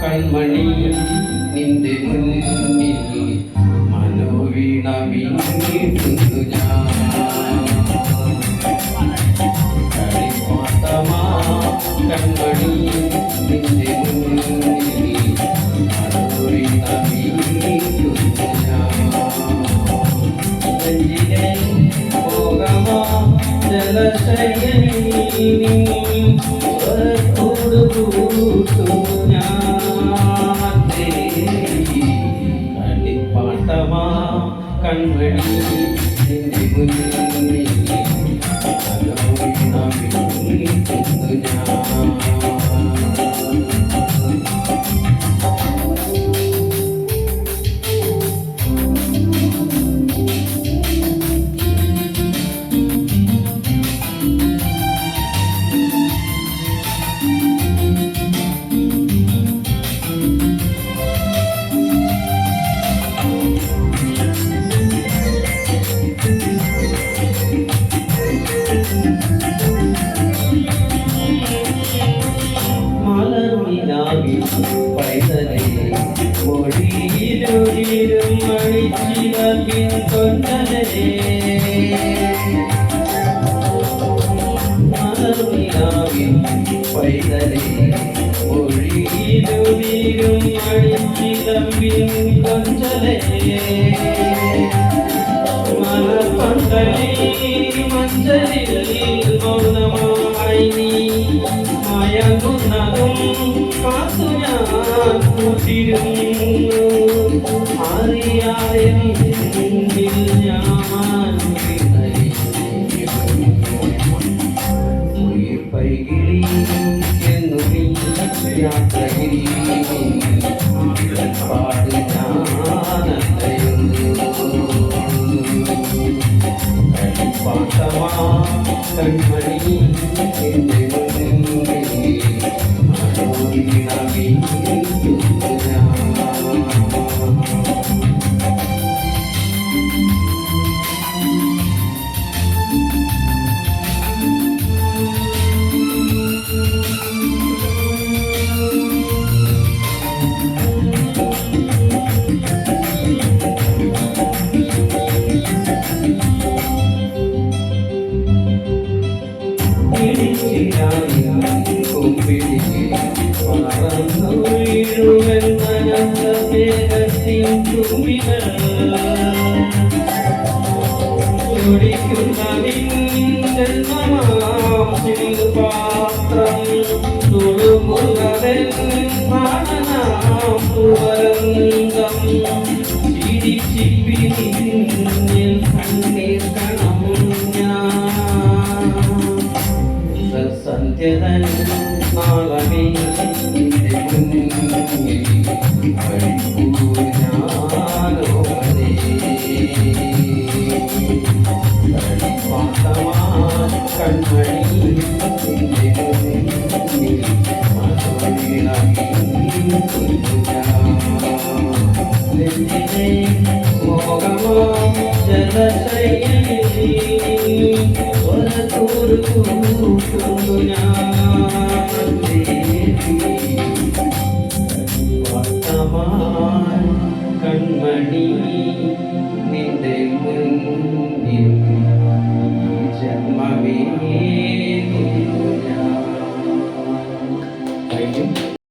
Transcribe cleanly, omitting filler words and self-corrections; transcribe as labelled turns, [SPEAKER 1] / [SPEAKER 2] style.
[SPEAKER 1] കൺമണി നിന്റെ മുന്നിൽ മനോവീണ വീണിട്ടുന്നു ഞാൻ കളിപ്പാട്ടമാ കൺമണി നിന്റെ മുന്നിൽ മനോവീണ വീണിട്ടുന്നു ഞാൻ നെഞ്ചിലെ പോകമാ ജലശയനി കളിപ്പാട്ടമാ കൺമണി നിന്റെ മുന്നിൽ മനോവീണ വീണിട്ടുന്നു ഞാൻ പൈതലേ മൊഴിയിലൊരിരും മണിച്ചിലകിൻ കൊണ്ടലേ മലർനിലാവിൻ പൈതലേ മൊഴിയിലൊരിരും മണിച്ചിലകിൻ കൊണ്ടലേ മലർപന്തലേ മഞ്ചലിൽ മൗനമായി നീ മയങ്ങുന്നതും കാത്തു ഞാൻ കൂട്ടിരുന്നു അറിയാതെ നിന്നിൽ ഞാൻ പൈകിളി എന്നു നീ യാത്രയിൽ പാട് ഞാനല്ലയുന്നു കളിപ്പാട്ടമാ കൺമണി എന്റെ മുന്നിൽ മനോവീണ വീണിട്ടുന്നു ഞാൻ സന്ധ്യതൻ നാളമേ നിന്റെ മുന്നിൽ വഴിപ്പൂ ഞാനോമനേ കളിപ്പാട്ടമാ കൺമണി നിന്റെ മുന്നിൽ മനോവീണ വീണിട്ടുന്നു ഞാൻ നെഞ്ചിലെ മോഹമാ ജലശയനി സ്വരത്തൂർക്കുന്നു ഞാൻ